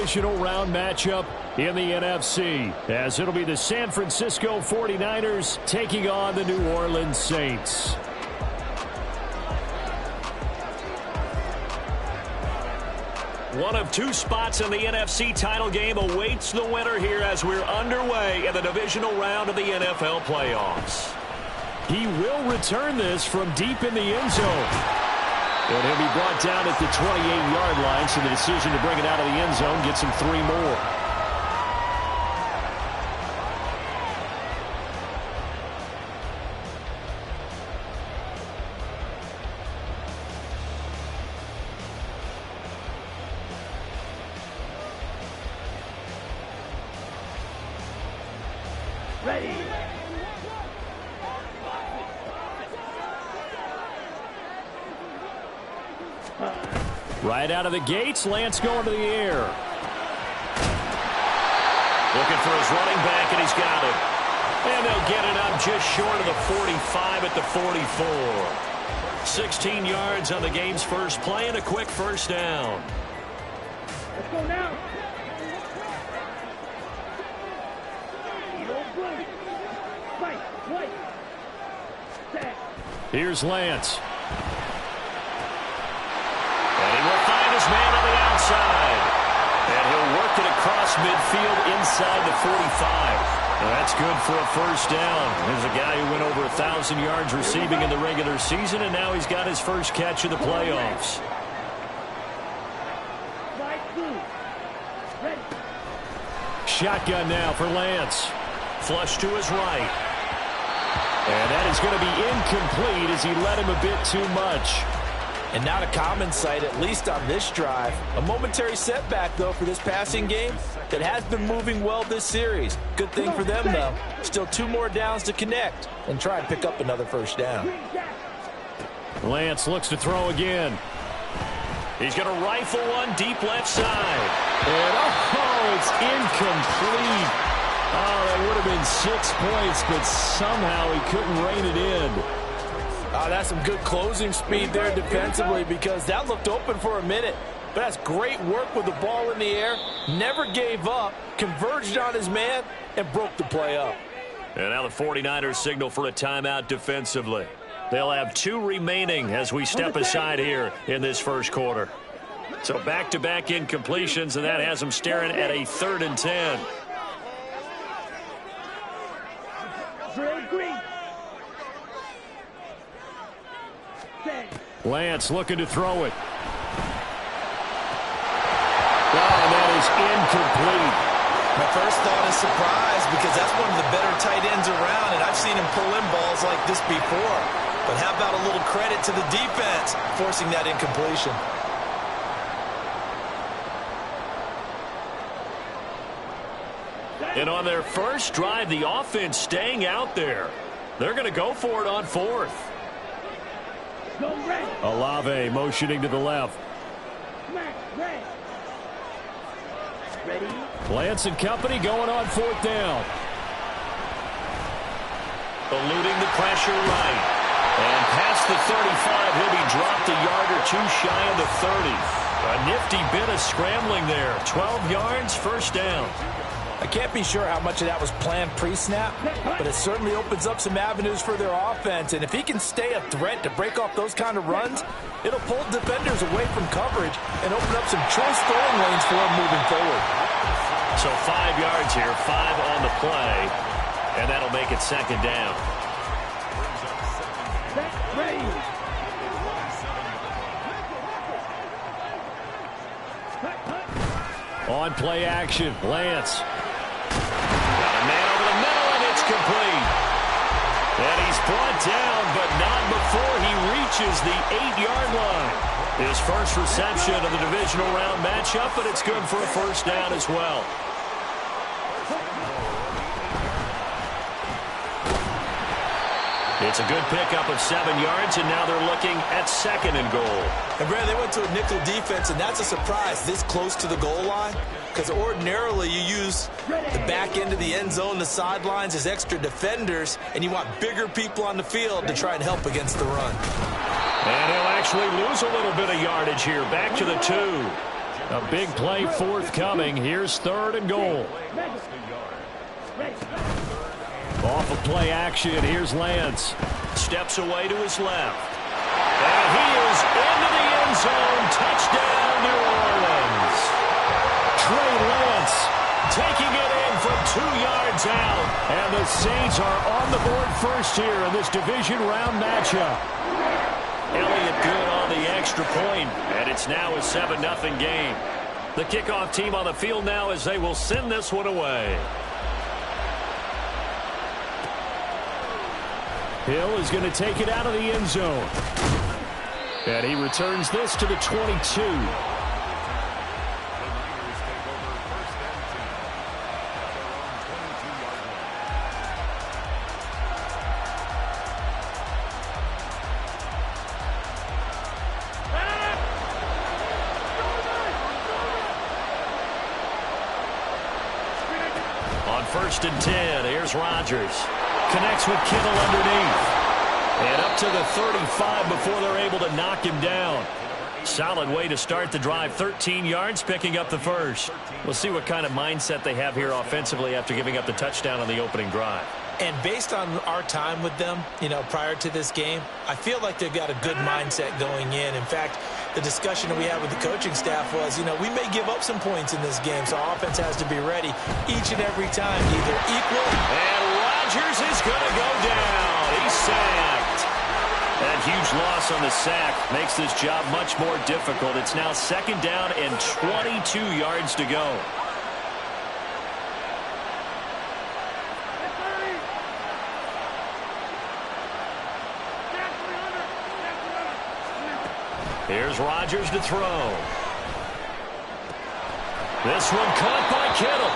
divisional round matchup in the NFC, as it'll be the San Francisco 49ers taking on the New Orleans Saints. One of two spots in the NFC title game awaits the winner here as we're underway in the divisional round of the NFL playoffs. He will return this from deep in the end zone. And he'll be brought down at the 28-yard line, so the decision to bring it out of the end zone gets him 3 more. Ready. Right out of the gates, Lance going to the air. Looking for his running back, and he's got it. And they'll get it up just short of the 45 at the 44. 16 yards on the game's first play and a quick first down. Let's go now. Here's Lance. And he will find his man on the outside. And he'll work it across midfield inside the 45. That's good for a first down. There's a guy who went over 1,000 yards receiving in the regular season, and now he's got his first catch of the playoffs. Shotgun now for Lance. Flush to his right. And that is going to be incomplete as he led him a bit too much. And not a common sight, at least on this drive. A momentary setback, though, for this passing game that has been moving well this series. Good thing for them, though. Still 2 more downs to connect and try and pick up another first down. Lance looks to throw again. He's going to rifle one deep left side. And oh, it's incomplete. Oh, that would have been 6 points, but somehow he couldn't rein it in. Oh, that's some good closing speed there defensively, because that looked open for a minute. But that's great work with the ball in the air. Never gave up, converged on his man, and broke the play up. And now the 49ers signal for a timeout defensively. They'll have 2 remaining as we step aside here in this first quarter. So back-to-back incompletions, and that has them staring at a 3rd and 10. Lance looking to throw it. Oh, that is incomplete. My first thought is surprise, because that's one of the better tight ends around, and I've seen him pull in balls like this before. But how about a little credit to the defense forcing that incompletion? And on their first drive, the offense staying out there. They're going to go for it on 4th. Olave motioning to the left. Lance and company going on 4th down. Eluding the pressure right. And past the 35, he'll be dropped a yard or 2 shy of the 30. A nifty bit of scrambling there. 12 yards, first down. I can't be sure how much of that was planned pre-snap, but it certainly opens up some avenues for their offense. And if he can stay a threat to break off those kind of runs, it'll pull defenders away from coverage and open up some choice throwing lanes for him moving forward. So 5 yards here, 5 on the play, and that'll make it 2nd down. On play action, Lance. Got a man over the middle, and it's complete. And he's brought down, but not before he reaches the 8-yard line. His first reception of the divisional round matchup, but it's good for a first down as well. It's a good pickup of 7 yards, and now they're looking at 2nd and goal. And Brad, they went to a nickel defense, and that's a surprise this close to the goal line, because ordinarily you use the back end of the end zone, the sidelines as extra defenders, and you want bigger people on the field to try and help against the run. And he'll actually lose a little bit of yardage here, back to the 2. A big play forthcoming. Here's 3rd and goal. Off of play action, here's Lance. Steps away to his left. And he is into the end zone. Touchdown, New Orleans. Trey Lance taking it in from 2 yards out. And the Saints are on the board first here in this division round matchup. Elliott good on the extra point, and it's now a 7-0 game. The kickoff team on the field now as they will send this one away. Hill is going to take it out of the end zone. And he returns this to the 22. On 1st and 10, here's Rodgers. Connects with Kittle underneath. And up to the 35 before they're able to knock him down. Solid way to start the drive. 13 yards, picking up the first. We'll see what kind of mindset they have here offensively after giving up the touchdown on the opening drive. And based on our time with them, prior to this game, I feel like they've got a good mindset going in. In fact, the discussion that we had with the coaching staff was, we may give up some points in this game, so our offense has to be ready each and every time, either equal. And Rodgers is going to go down. He's sacked. That huge loss on the sack makes this job much more difficult. It's now 2nd down and 22 yards to go. Here's Rodgers to throw. This one caught by Kittle.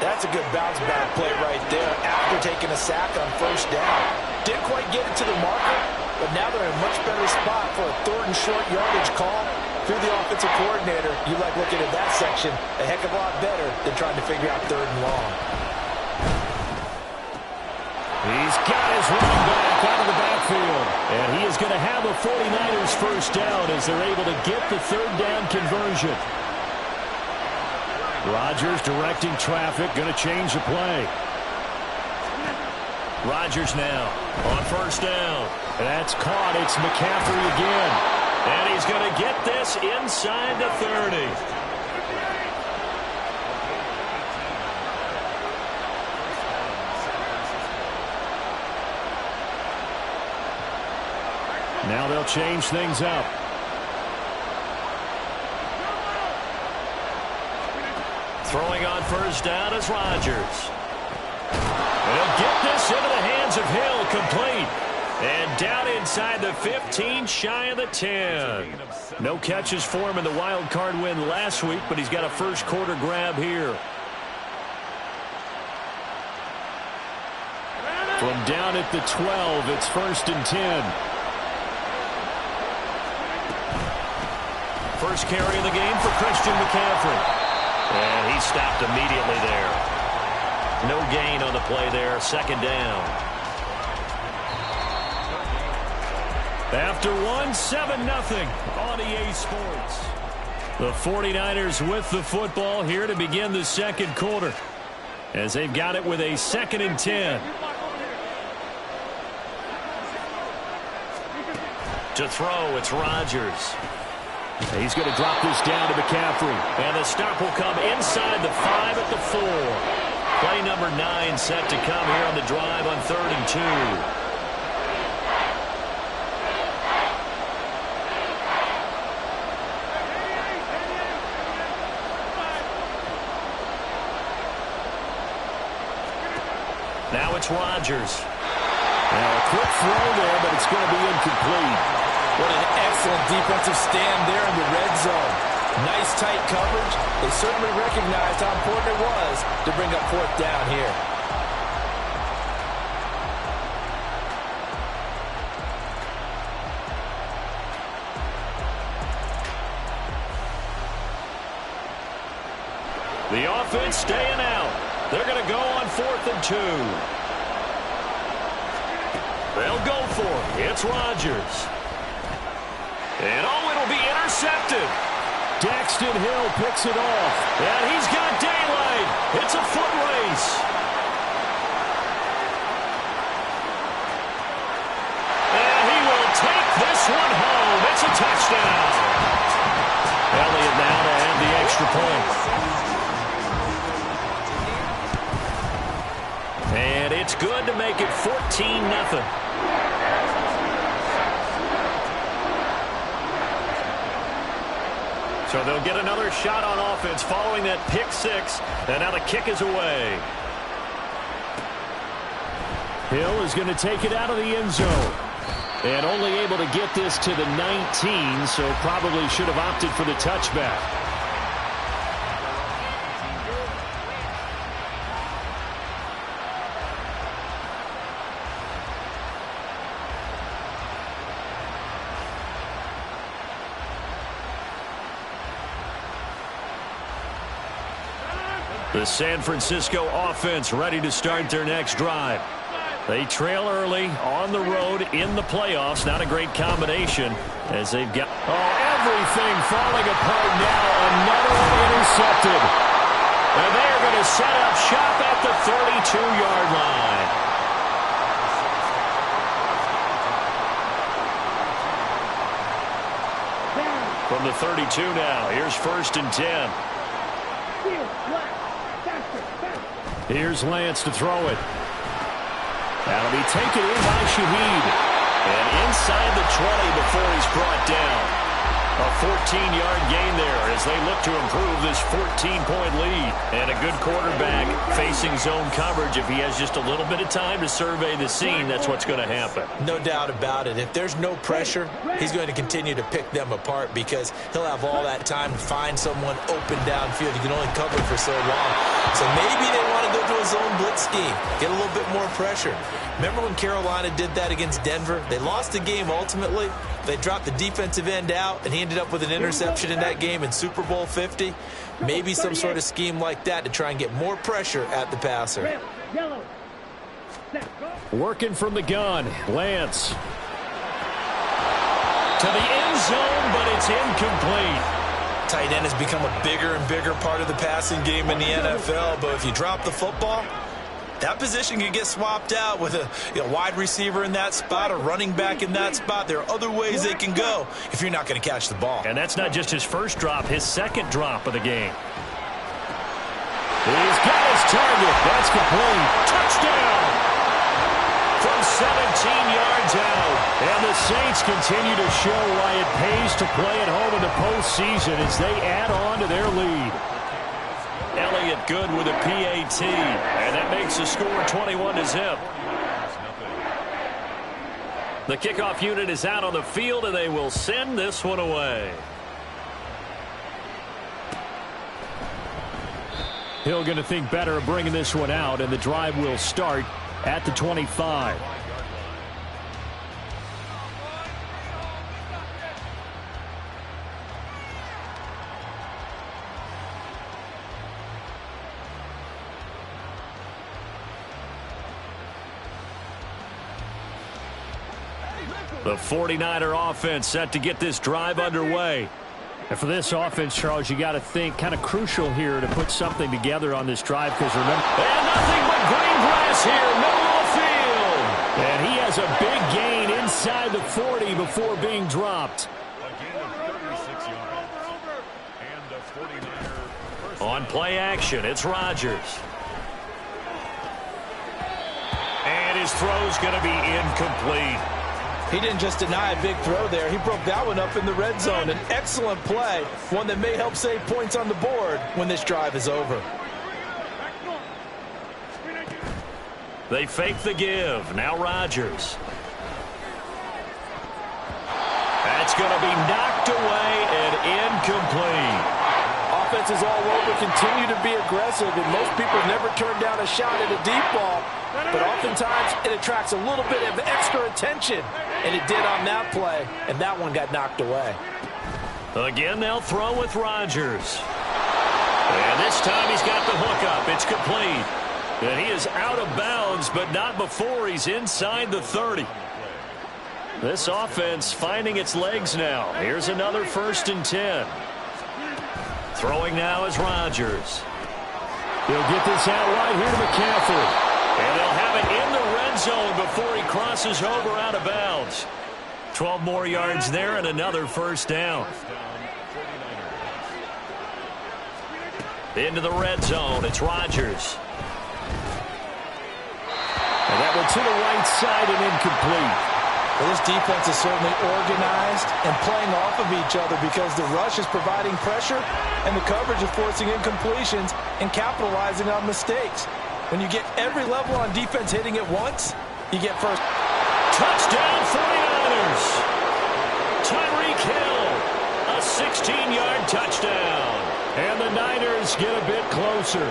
That's a good bounce back play right there after taking a sack on 1st down. Didn't quite get it to the marker, but now they're in a much better spot for a 3rd and short yardage call. Through the offensive coordinator, you like looking at that section a heck of a lot better than trying to figure out 3rd and long. He's got his running back out of the backfield. And he is going to have a 49ers first down as they're able to get the 3rd down conversion. Rodgers directing traffic, going to change the play. Rodgers now on 1st down. That's caught. It's McCaffrey again. And he's going to get this inside the 30. Now they'll change things up. Throwing on 1st down is Rodgers. He'll get this into the hands of Hill, complete. And down inside the 15, shy of the 10. No catches for him in the wild card win last week, but he's got a 1st quarter grab here. From down at the 12, it's 1st and 10. First carry of the game for Christian McCaffrey. And he stopped immediately there. No gain on the play there. 2nd down. After 7-0 on EA Sports. The 49ers with the football here to begin the 2nd quarter. As they've got it with a 2nd and 10. To throw, it's Rodgers. He's going to drop this down to McCaffrey. And the stop will come inside the 5 at the 4. Play number 9 set to come here on the drive on 3rd and 2. Now it's Rodgers. Now a quick throw there, but it's going to be incomplete. What an excellent defensive stand there in the red zone. Nice tight coverage. They certainly recognized how important it was to bring up 4th down here. The offense staying out. They're going to go on 4th and 2. They'll go for it. It's Rodgers. And it'll be intercepted. Daxton Hill picks it off. And he's got daylight. It's a foot race. And he will take this one home. It's a touchdown. Elliott now to add the extra point. And it's good to make it 14-0. So they'll get another shot on offense following that pick six. And now the kick is away. Hill is going to take it out of the end zone. And only able to get this to the 19, so probably should have opted for the touchback. The San Francisco offense ready to start their next drive. They trail early on the road in the playoffs. Not a great combination as they've got everything falling apart now. Another one intercepted. And they're going to set up shop at the 32-yard line. From the 32 now, here's 1st and 10. Here's Lance to throw it. That'll be taken in by Shaheed. And inside the 20 before he's brought down. A 14-yard gain there as they look to improve this 14-point lead. And a good quarterback facing zone coverage. If he has just a little bit of time to survey the scene, that's what's going to happen. No doubt about it. If there's no pressure, he's going to continue to pick them apart because he'll have all that time to find someone open downfield. He can only cover for so long. So maybe they want to go to a zone blitz scheme, get a little bit more pressure. Remember when Carolina did that against Denver? They lost the game ultimately. They dropped the defensive end out, and he ended up with an interception in that game in Super Bowl 50. Maybe some sort of scheme like that to try and get more pressure at the passer. Working from the gun, Lance. To the end zone, but it's incomplete. Tight end has become a bigger and bigger part of the passing game in the NFL, but if you drop the football, that position can get swapped out with a wide receiver in that spot, a running back in that spot. There are other ways they can go if you're not going to catch the ball. And that's not just his first drop, his second drop of the game. He's got his target. That's complete. Touchdown! From 17 yards out. And the Saints continue to show why it pays to play at home in the postseason as they add on to their lead. Elliott good with a PAT, and that makes the score 21-0. The kickoff unit is out on the field, and they will send this one away. Hill going to think better of bringing this one out, and the drive will start at the 25. The 49er offense set to get this drive underway. And for this offense, Charles, you got to think kind of crucial here to put something together on this drive because remember, and nothing but green grass here, middle of the field. And he has a big gain inside the 40 before being dropped. On play action, it's Rodgers. And his throw's going to be incomplete. He didn't just deny a big throw there. He broke that one up in the red zone. An excellent play, one that may help save points on the board when this drive is over. They fake the give. Now Rodgers. That's going to be knocked away and incomplete. Offenses all over continue to be aggressive, and most people never turn down a shot at a deep ball. But oftentimes it attracts a little bit of extra attention, and it did on that play, and that one got knocked away. Again, they'll throw with Rodgers. And this time he's got the hook up. It's complete. And he is out of bounds, but not before he's inside the 30. This offense finding its legs now. Here's another 1st and 10. Throwing now is Rodgers. He'll get this out right here to McCaffrey. And they'll have it in the red zone before he crosses over out of bounds. 12 more yards there and another first down. Into the red zone, it's Rodgers. And that one to the right side and incomplete. Well, this defense is certainly organized and playing off of each other because the rush is providing pressure and the coverage is forcing incompletions and capitalizing on mistakes. When you get every level on defense hitting at once, you get first. Touchdown 49ers. Tyreek Hill, a 16-yard touchdown. And the Niners get a bit closer.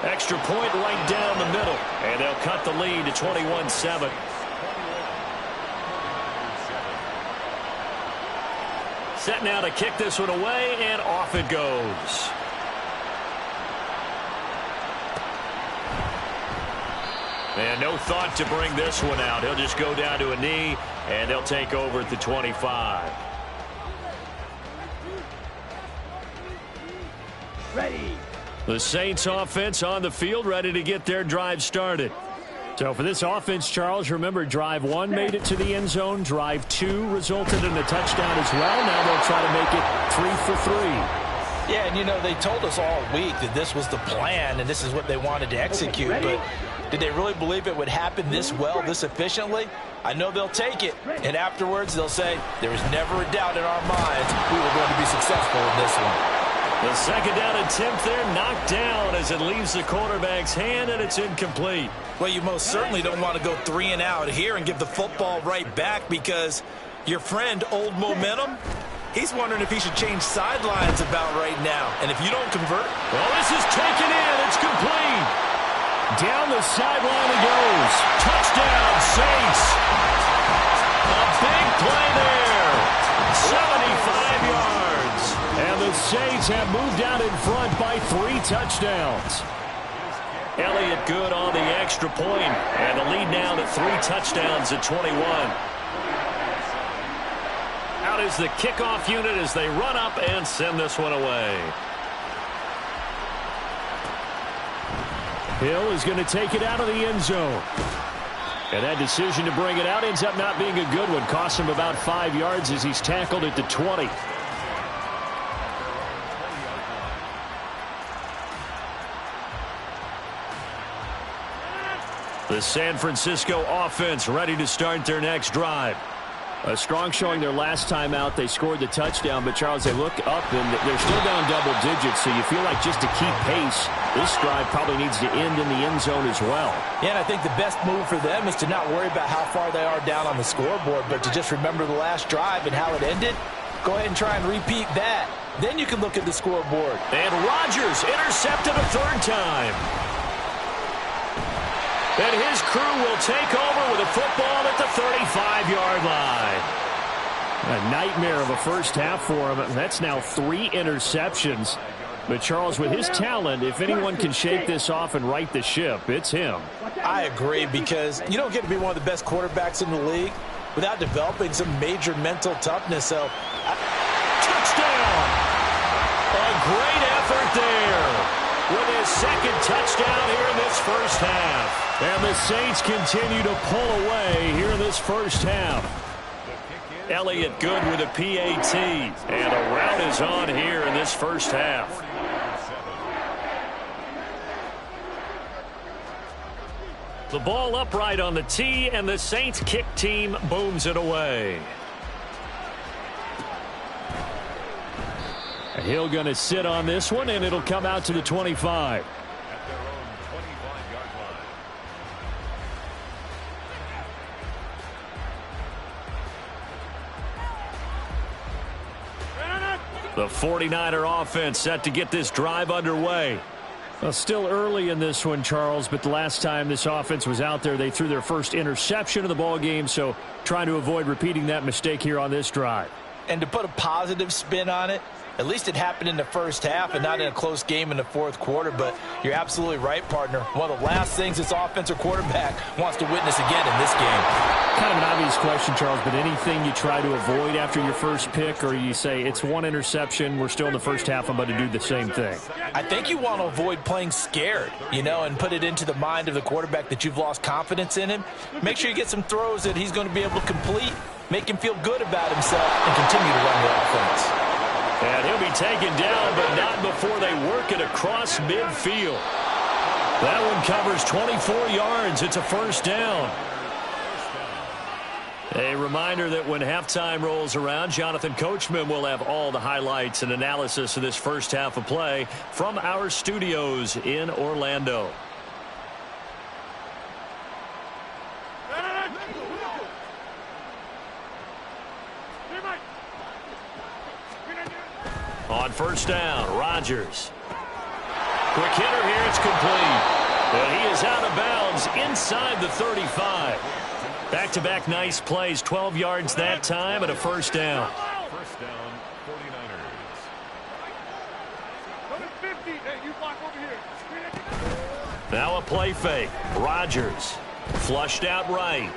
Extra point right down the middle. And they'll cut the lead to 21-7. Set now to kick this one away, and off it goes. And no thought to bring this one out. He'll just go down to a knee, and they'll take over at the 25. Ready. The Saints offense on the field, ready to get their drive started. So for this offense, Charles, remember, drive 1 made it to the end zone. Drive 2 resulted in a touchdown as well. Now they'll try to make it 3 for 3. Yeah, and you know, they told us all week that this was the plan and this is what they wanted to execute, but did they really believe it would happen this well, this efficiently? I know they'll take it, and afterwards they'll say, there was never a doubt in our minds we were going to be successful in this one. The second down attempt there knocked down as it leaves the quarterback's hand, and it's incomplete. Well, you most certainly don't want to go 3 and out here and give the football right back because your friend, Old Momentum, he's wondering if he should change sidelines about right now. And if you don't convert... Well, this is taken in. It's complete. Down the sideline it goes. Touchdown, Saints. A big play there. 75 yards. And the Saints have moved out in front by 3 touchdowns. Elliott good on the extra point, and the lead now to 3 touchdowns at 21. Out is the kickoff unit as they run up and send this one away. Hill is going to take it out of the end zone. And that decision to bring it out ends up not being a good one. Costs him about 5 yards as he's tackled at the 20. The San Francisco offense ready to start their next drive. A strong showing their last time out. They scored the touchdown, but Charles, they look up and they're still down double digits, so you feel like just to keep pace, this drive probably needs to end in the end zone as well. Yeah, and I think the best move for them is to not worry about how far they are down on the scoreboard, but to just remember the last drive and how it ended. Go ahead and try and repeat that. Then you can look at the scoreboard. And Rodgers intercepted a 3rd time. And his crew will take over with a football at the 35-yard line. A nightmare of a first half for him. That's now 3 interceptions. But Charles, with his talent, if anyone can shake this off and right the ship, it's him. I agree, because you don't get to be one of the best quarterbacks in the league without developing some major mental toughness. So, touchdown! A great effort there with his 2nd touchdown here in this first half. And the Saints continue to pull away here in this first half. Elliott good with a PAT. And a rout is on here in this first half. The ball upright on the tee, and the Saints kick team booms it away. Hill going to sit on this one, and it'll come out to the 25. The 49er offense set to get this drive underway. Well, still early in this one, Charles, but the last time this offense was out there, they threw their first interception of the ball game, so trying to avoid repeating that mistake here on this drive. And to put a positive spin on it, At least it happened in the first half and not in a close game in the fourth quarter. But you're absolutely right, partner. One of the last things this offensive quarterback wants to witness again in this game. Kind of an obvious question, Charles, but anything you try to avoid after your first pick, or you say it's one interception, we're still in the first half, I'm going to do the same thing? I think you want to avoid playing scared, and put it into the mind of the quarterback that you've lost confidence in him. Make sure you get some throws that he's going to be able to complete, make him feel good about himself, and continue to run the offense. And he'll be taken down, but not before they work it across midfield. That one covers 24 yards. It's a first down. A reminder that when halftime rolls around, Jonathan Coachman will have all the highlights and analysis of this first half of play from our studios in Orlando. On first down, Rodgers. Quick hitter here, it's complete. And he is out of bounds inside the 35. Back-to-back nice plays, 12 yards that time and a first down. First down, 49ers. Now a play fake. Rodgers flushed out right.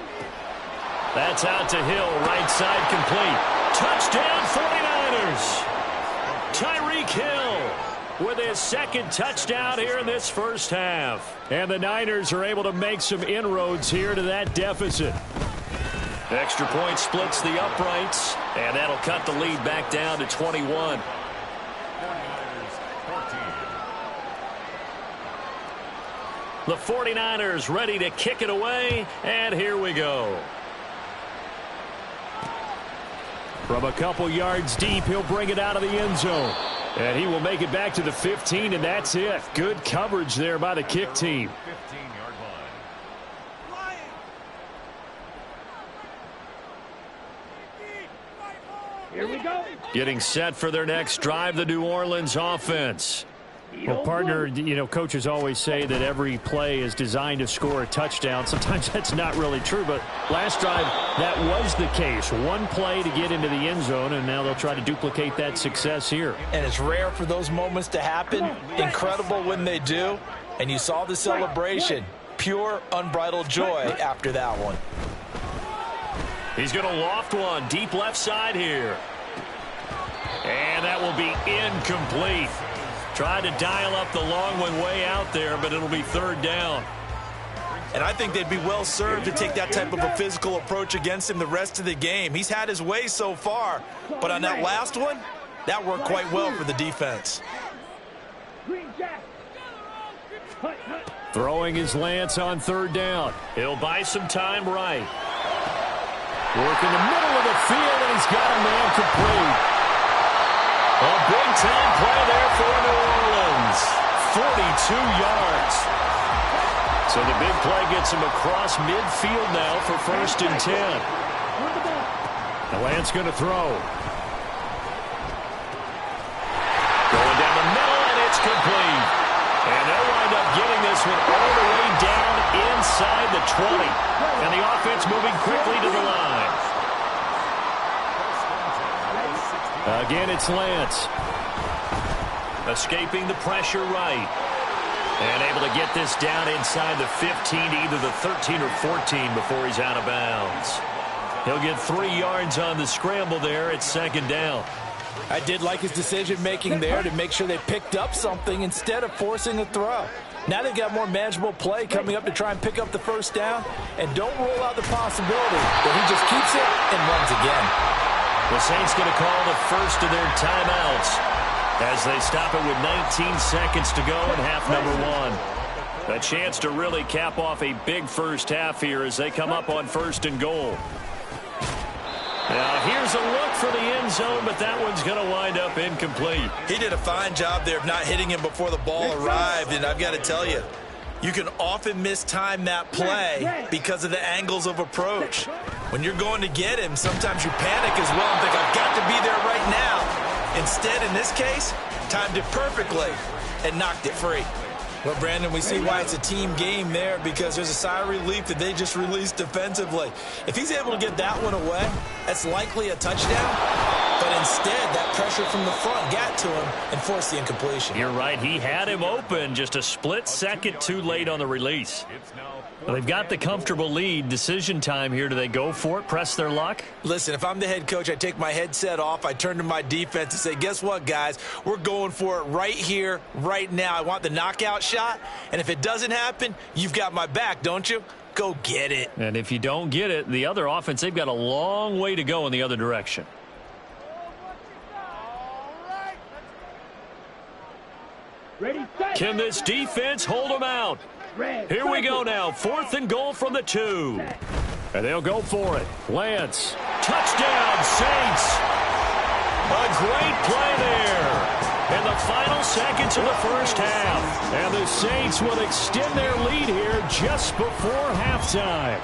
That's out to Hill, right side complete. Touchdown 49ers. Tyreek Hill with his second touchdown here in this first half. And the Niners are able to make some inroads here to that deficit. Extra point splits the uprights, and that'll cut the lead back down to 21. The 49ers ready to kick it away, and here we go. From a couple yards deep, he'll bring it out of the end zone. And he will make it back to the 15, and that's it. Good coverage there by the kick team. 15-yard line. Here we go. Getting set for their next drive, the New Orleans offense. Well, partner, coaches always say that every play is designed to score a touchdown. Sometimes that's not really true, but last drive, that was the case. One play to get into the end zone, and now they'll try to duplicate that success here. And it's rare for those moments to happen. Incredible when they do. And you saw the celebration. Pure, unbridled joy after that one. He's going to loft one deep left side here. And that will be incomplete. Tried to dial up the long one way out there, but it'll be third down. And I think they'd be well served to take that type of a physical approach against him the rest of the game. He's had his way so far, but on that last one, that worked quite well for the defense. Throwing his Lance on third down. He'll buy some time right. Work in the middle of the field, and he's got a man complete. A big-time play there for New Orleans. 42 yards. So the big play gets him across midfield now for first and 10. Now Lance going to throw. Going down the middle, and it's complete. And they'll wind up getting this one all the way down inside the 20. And the offense moving quickly to the line. Again, it's Lance. Escaping the pressure right. And able to get this down inside the 15 to either the 13 or 14 before he's out of bounds. He'll get 3 yards on the scramble there at second down. I did like his decision-making there to make sure they picked up something instead of forcing a throw. Now they've got more manageable play coming up to try and pick up the first down. And don't rule out the possibility that he just keeps it and runs again. The Saints going to call the first of their timeouts as they stop it with 19 seconds to go in half number one. A chance to really cap off a big first half here as they come up on first and goal. Now here's a look for the end zone, but that one's going to wind up incomplete. He did a fine job there of not hitting him before the ball arrived, and I've got to tell you, you can often mistime that play because of the angles of approach. When you're going to get him, sometimes you panic as well and think, I've got to be there right now. Instead, in this case, timed it perfectly and knocked it free. Well, Brandon, we see why it's a team game there because there's a sigh of relief that they just released defensively. If he's able to get that one away, that's likely a touchdown. But instead, that pressure from the front got to him and forced the incompletion. You're right. He had him open, just a split second too late on the release. Well, they've got the comfortable lead. Decision time here. Do they go for it, press their luck? Listen, if I'm the head coach, I take my headset off. I turn to my defense and say, guess what, guys? We're going for it right here, right now. I want the knockout shot. And if it doesn't happen, you've got my back, don't you? Go get it. And if you don't get it, the other offense, they've got a long way to go in the other direction. Ready, set. Can this defense hold them out? Here we go now. 4th and goal from the 2. And they'll go for it. Lance. Touchdown, Saints. A great play there. In the final seconds of the first half. And the Saints will extend their lead here just before halftime.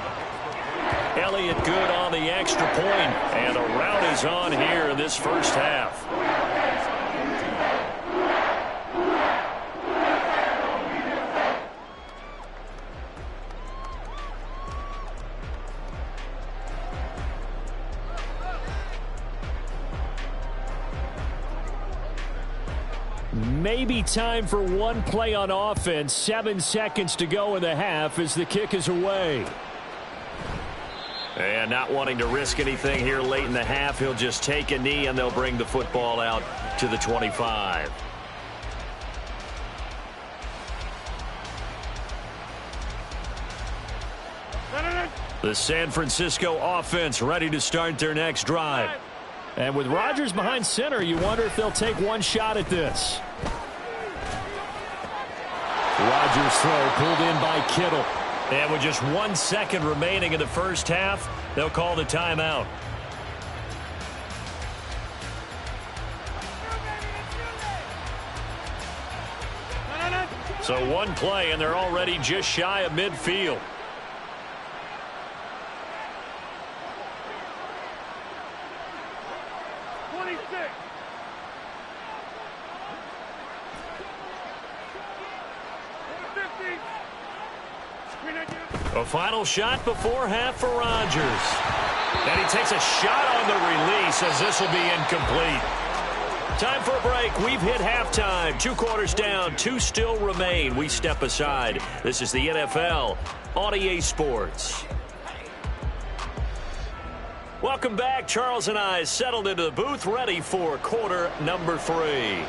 Elliott good on the extra point. And a rout is on here in this first half. Maybe time for one play on offense. 7 seconds to go in the half as the kick is away. And not wanting to risk anything here late in the half, he'll just take a knee and they'll bring the football out to the 25. The San Francisco offense ready to start their next drive. And with Rodgers behind center, you wonder if they'll take one shot at this. Rodgers' throw pulled in by Kittle. And with just 1 second remaining in the first half, they'll call the timeout. So one play, and they're already just shy of midfield. A final shot before half for Rodgers. And he takes a shot on the release as this will be incomplete. Time for a break. We've hit halftime. 2 quarters down, 2 still remain. We step aside. This is the NFL on EA Sports. Welcome back. Charles and I settled into the booth, ready for quarter number 3.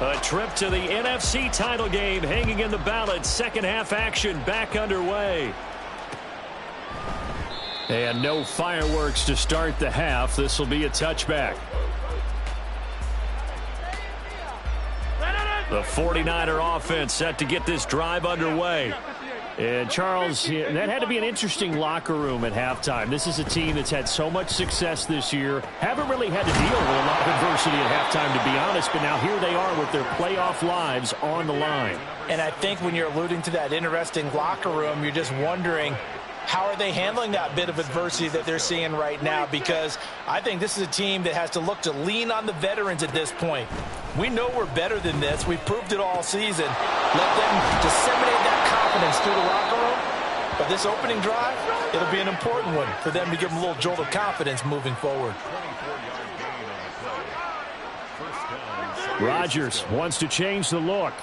A trip to the NFC title game hanging in the balance. Second half action back underway. And no fireworks to start the half. This will be a touchback. The 49er offense set to get this drive underway. And Charles, that had to be an interesting locker room at halftime. This is a team that's had so much success this year. Haven't really had to deal with a lot of adversity at halftime, to be honest. But now here they are with their playoff lives on the line. And I think when you're alluding to that interesting locker room, you're just wondering, how are they handling that bit of adversity that they're seeing right now? Because I think this is a team that has to look to lean on the veterans at this point. We know we're better than this. We've proved it all season. Let them disseminate that confidence through the locker room. But this opening drive, it'll be an important one for them to give them a little jolt of confidence moving forward. Rodgers wants to change the look.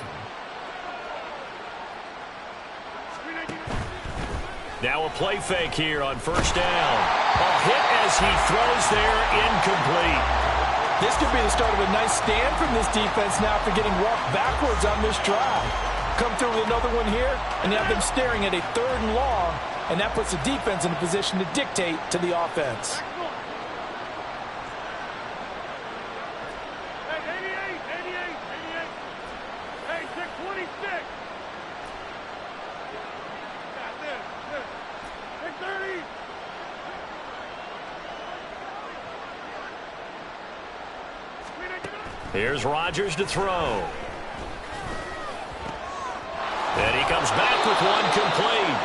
Now a play fake here on first down. A hit as he throws there, incomplete. This could be the start of a nice stand from this defense now for getting walked backwards on this drive. Come through with another one here, and you have them staring at a 3rd and long, and that puts the defense in a position to dictate to the offense. Here's Rodgers to throw. And he comes back with one complete.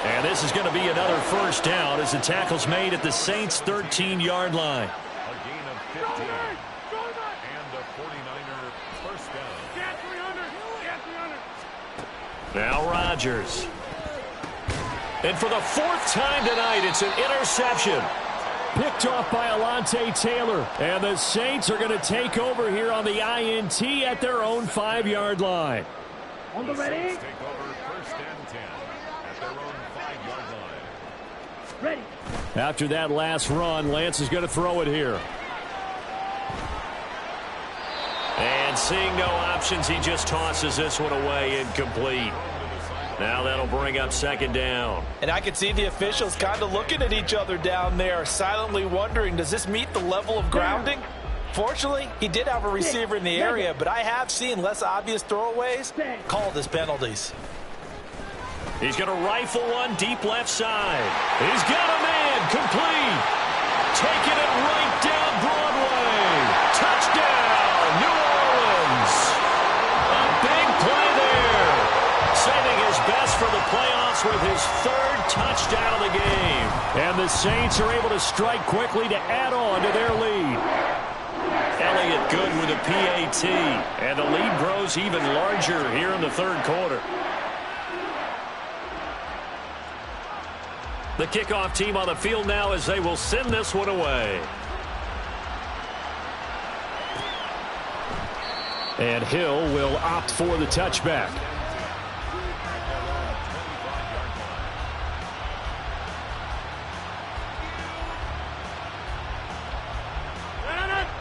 And this is going to be another first down as the tackle's made at the Saints' 13-yard line. A gain of 15. And the 49er first down. Now Rodgers. And for the 4th time tonight, it's an interception. Picked off by Alontae Taylor. And the Saints are going to take over here on the INT at their own 5-yard line. On the ready? Take over 1st and 10 at their own 5-yard line. Ready. After that last run, Lance is going to throw it here. And seeing no options, he just tosses this one away, incomplete. Now that'll bring up 2nd down. And I could see the officials kind of looking at each other down there, silently wondering, does this meet the level of grounding? Fortunately, he did have a receiver in the area, but I have seen less obvious throwaways called as penalties. He's going to rifle one deep left side. He's got a man, complete. Taking it right down Broadway. Touchdown, New Orleans. A big play there. Saving his best for the playoffs with his 3rd touchdown of the game. And the Saints are able to strike quickly to add on to their lead. Elliott good with a PAT. And the lead grows even larger here in the 3rd quarter. The kickoff team on the field now as they will send this one away. And Hill will opt for the touchback.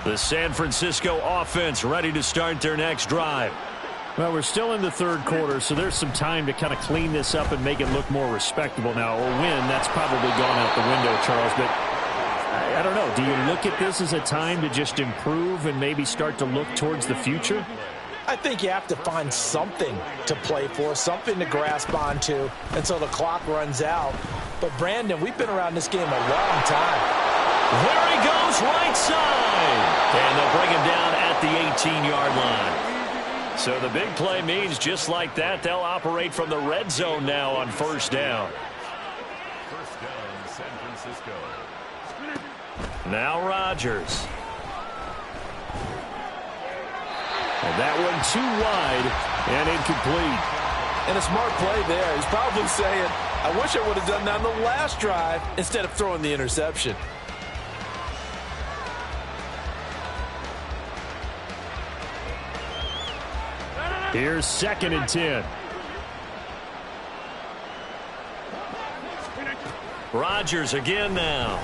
The San Francisco offense ready to start their next drive. Well, we're still in the 3rd quarter, so there's some time to kind of clean this up and make it look more respectable now. Or win, that's probably gone out the window, Charles. But I don't know. Do you look at this as a time to just improve and maybe start to look towards the future? I think you have to find something to play for, something to grasp onto until the clock runs out. But, Brandon, we've been around this game a long time. There he goes, right side. And they'll bring him down at the 18-yard line. So the big play means just like that, they'll operate from the red zone now on 1st down. 1st down, San Francisco. Now Rodgers. And that one too wide and incomplete. And a smart play there. He's probably saying, I wish I would have done that on the last drive instead of throwing the interception. Here's 2nd and 10. Rodgers again now.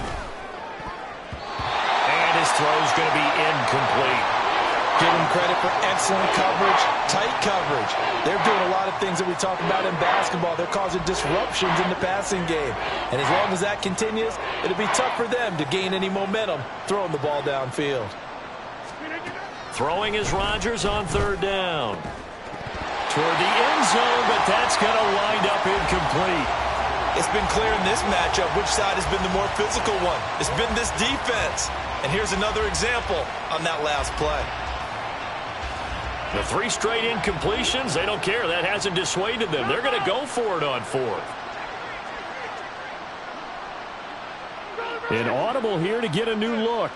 And his throw's going to be incomplete. Give him credit for excellent coverage, tight coverage. They're doing a lot of things that we talk about in basketball. They're causing disruptions in the passing game. And as long as that continues, it'll be tough for them to gain any momentum throwing the ball downfield. Throwing is Rodgers on 3rd down. Toward the end zone, but that's going to wind up incomplete. It's been clear in this matchup which side has been the more physical one. It's been this defense. And here's another example on that last play. The 3 straight incompletions, they don't care. That hasn't dissuaded them. They're going to go for it on 4th. An audible here to get a new look.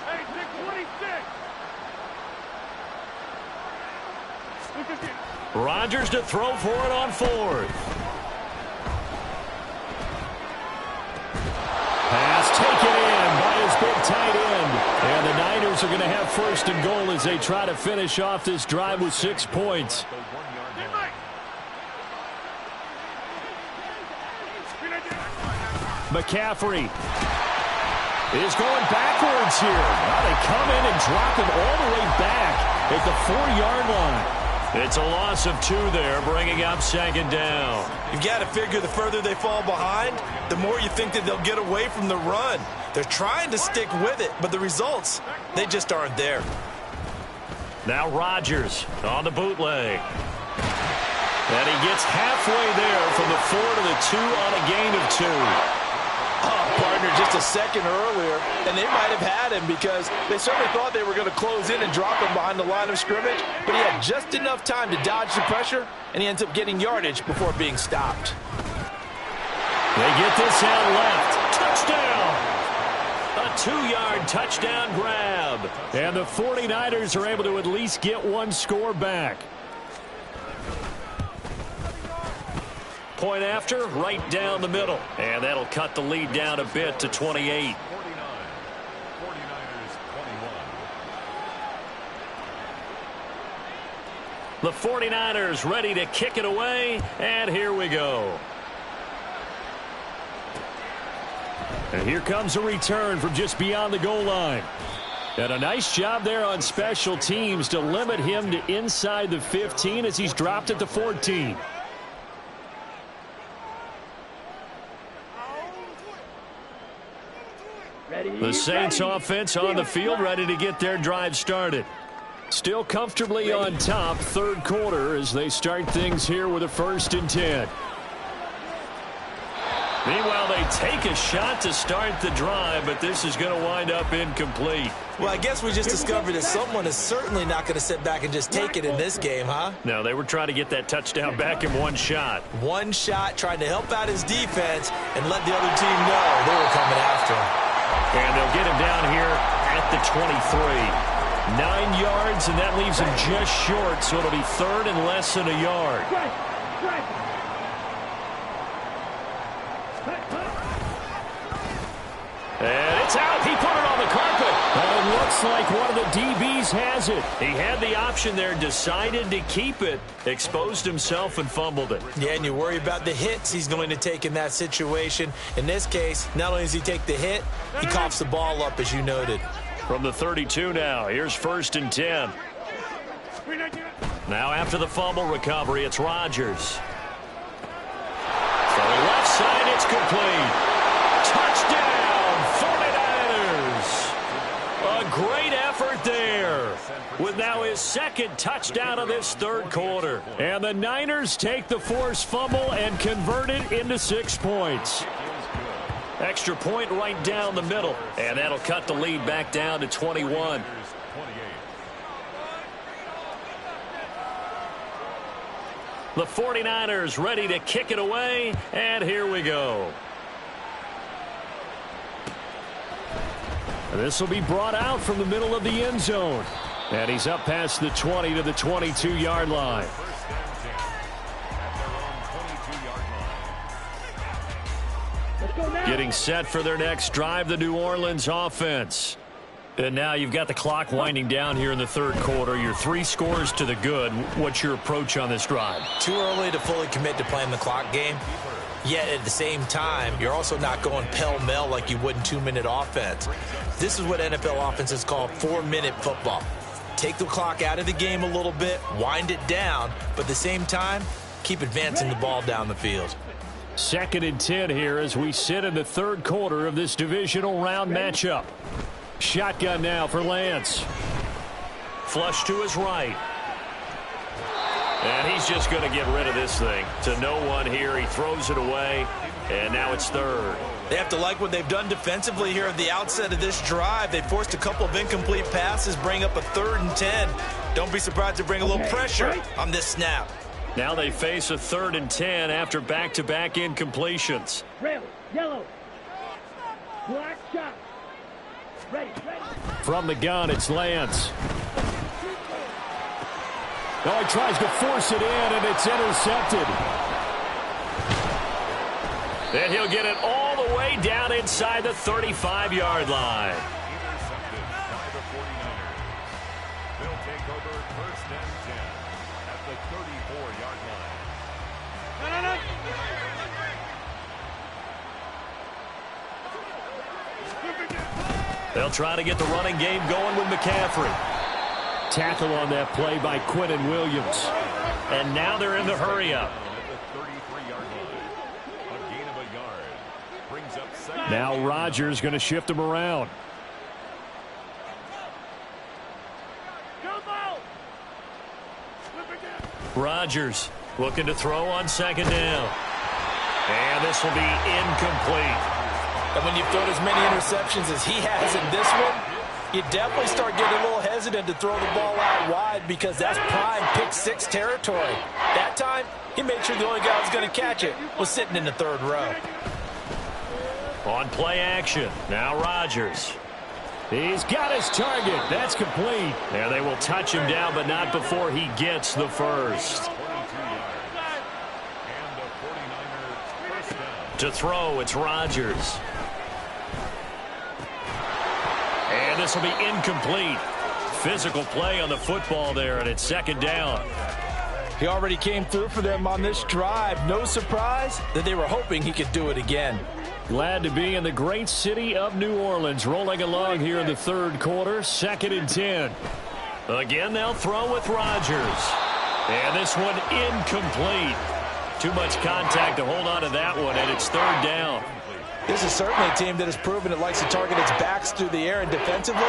Hey, 626. Rodgers to throw for it on 4th. Pass taken in by his big tight end. And the Niners are going to have 1st and goal as they try to finish off this drive with 6 points. McCaffrey is going backwards here. Now they come in and drop him all the way back at the 4-yard line. It's a loss of 2 there, bringing up 2nd down. You've got to figure the further they fall behind, the more you think that they'll get away from the run. They're trying to stick with it, but the results, they just aren't there. Now Rodgers on the bootleg. And he gets halfway there from the 4 to the 2 on a gain of 2. Oh, partner, just a second earlier, and they might have had him because they certainly thought they were going to close in and drop him behind the line of scrimmage, but he had just enough time to dodge the pressure, and he ends up getting yardage before being stopped. They get this out left. Touchdown! A 2-yard touchdown grab. And the 49ers are able to at least get 1 score back. point after, right down the middle. And that'll cut the lead down a bit to 28. 49. 49ers 21. The 49ers ready to kick it away, and here we go. And here comes a return from just beyond the goal line. And a nice job there on special teams to limit him to inside the 15 as he's dropped it to 14. The Saints offense on the field, ready to get their drive started. Still comfortably on top, third quarter, as they start things here with a 1st and 10. Meanwhile, they take a shot to start the drive, but this is going to wind up incomplete. Well, I guess we just discovered that someone is certainly not going to sit back and just take it in this game, huh? No, they were trying to get that touchdown back in one shot. One shot, trying to help out his defense and let the other team know they were coming after him. And they'll get him down here at the 23. 9 yards, and that leaves him just short, so it'll be 3rd and less than a yard. And it's out. He put it on the carpet. And it looks like one of the DBs has it. He had the option there, decided to keep it, exposed himself and fumbled it. Yeah, and you worry about the hits he's going to take in that situation. In this case, not only does he take the hit, he coughs the ball up, as you noted. From the 32 now, here's 1st and 10. Now after the fumble recovery, it's Rodgers. From the left side, it's complete. Touchdown, 49ers. A great effort there, with now his 2nd touchdown of this third quarter. And the Niners take the forced fumble and convert it into 6 points. Extra point right down the middle, and that'll cut the lead back down to 21. The 49ers ready to kick it away, and here we go. This will be brought out from the middle of the end zone. And he's up past the 20 to the 22-yard line. Getting set for their next drive, the New Orleans offense. And now you've got the clock winding down here in the third quarter. Your 3 scores to the good. What's your approach on this drive? Too early to fully commit to playing the clock game. Yet at the same time, you're also not going pell-mell like you would in 2-minute offense. This is what NFL offenses call 4-minute football. Take the clock out of the game a little bit, wind it down, but at the same time, keep advancing the ball down the field. 2nd and 10 here as we sit in the third quarter of this divisional round matchup. Shotgun now for Lance. Flush to his right. And he's just going to get rid of this thing. To no one here. He throws it away. And now it's 3rd. They have to like what they've done defensively here at the outset of this drive. They forced a couple of incomplete passes, bring up a 3rd and 10. Don't be surprised to bring a little pressure on this snap. Now they face a 3rd and 10 after back-to-back incompletions. Red, yellow, black shot. Ready. From the gun, it's Lance. Oh, he tries to force it in, and it's intercepted. And he'll get it all the way down inside the 35-yard line. Intercepted by the 49ers. They'll take over 1st and 10 at the 34-yard line. They'll try to get the running game going with McCaffrey. Tackle on that play by Quinnen Williams. And now they're in the hurry-up. Now Rodgers going to shift him around. Rodgers looking to throw on 2nd down. And this will be incomplete. And when you've thrown as many interceptions as he has in this one, you definitely start getting a little hesitant to throw the ball out wide because that's prime pick-6 territory. That time, he made sure the only guy who was going to catch it was sitting in the 3rd row. On play action, now Rodgers. He's got his target. That's complete. And they will touch him down, but not before he gets the first. And the 49ers To throw, it's Rodgers. And this will be incomplete. Physical play on the football there, and it's second down. He already came through for them on this drive. No surprise that they were hoping he could do it again. Glad to be in the great city of New Orleans. Rolling along here in the third quarter. 2nd and 10. Again, they'll throw with Rodgers. And this one incomplete. Too much contact to hold on to that one, and it's third down. This is certainly a team that has proven it likes to target its backs through the air, and defensively,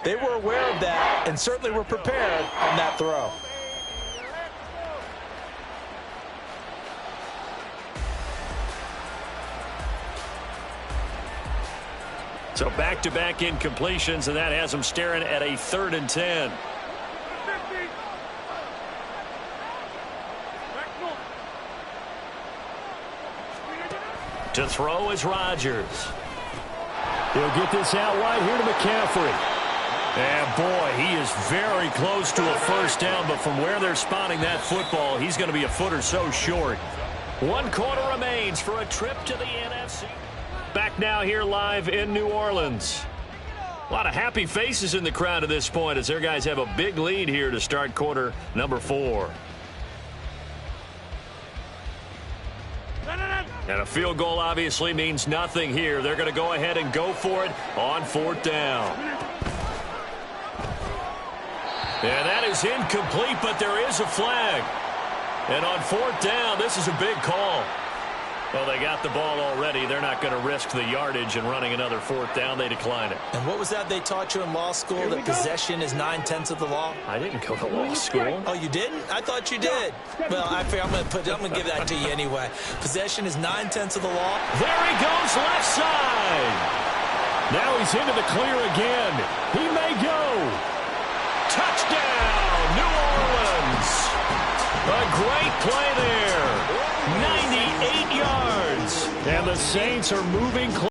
they were aware of that and certainly were prepared on that throw. So back-to-back incompletions, and that has them staring at a 3rd and 10. To throw is Rodgers. He'll get this out wide here to McCaffrey. And boy, he is very close to a first down, but from where they're spotting that football, he's going to be a foot or so short. 1 quarter remains for a trip to the NFC. Back now here live in New Orleans. A lot of happy faces in the crowd at this point as their guys have a big lead here to start quarter number 4. And a field goal obviously means nothing here. They're going to go ahead and go for it on 4th down. And that is incomplete, but there is a flag. And on 4th down, this is a big call. Well, they got the ball already. They're not going to risk the yardage and running another 4th down. They decline it. And what was that they taught you in law school, that possession is 9/10 of the law? I didn't go to law school. Oh, you didn't? I thought you did. Well, I figure I'm going to give that to you anyway. Possession is 9/10 of the law. There he goes, left side. Now he's into the clear again. He may go. Touchdown, New Orleans. A great play there. 98 yards. And the Saints are moving close.